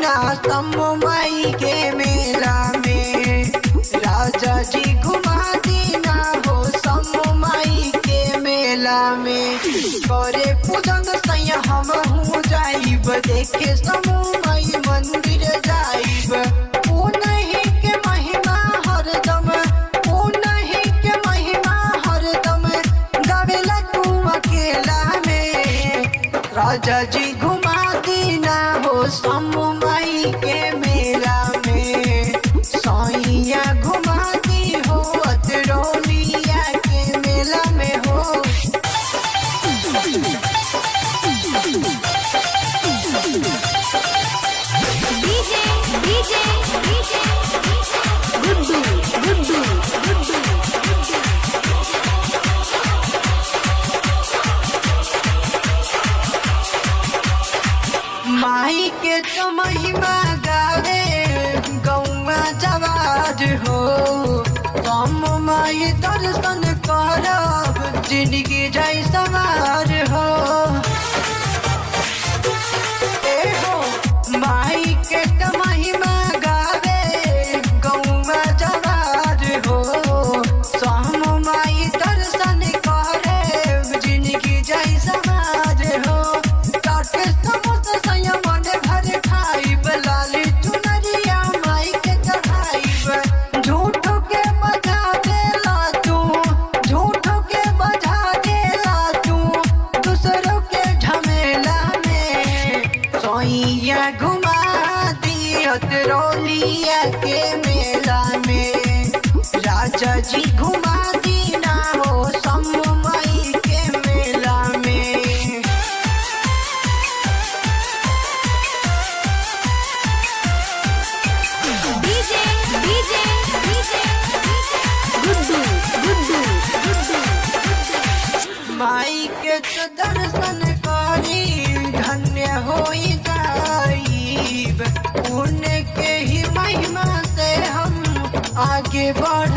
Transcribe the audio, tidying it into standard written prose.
दीना समई के मेला में। राजा जी घुमा दीना हो समई के मेला में। करे पूजन सैया हम हूँ जाइब, देखे समई मंदिर जाइब। ओ नहीं के महिमा हरदम, ओ नहीं के महिमा हरदम गावेला तू अकेला में। राजा जी घुमा दीना हो समई के मेला में। सैया घुमा दी हो अतरौलिया के मेला में हो। माई के तो महिमा गावे गौवा जवाज हो। हम माई दर्शन करब जिंदगी जाई सवार हो। माई के तो महिमा गावे गौवा जवाज हो। हम माई दर्शन करे जिंदगी जाई सवार हो। घुमा दी अतरौलिया के मेला में। राजा जी घुमा दीना हो समई के मेला में। माई के तो दर्शन करी धन्य होई जाइब। उनके ही महिमा से हम आगे बढ़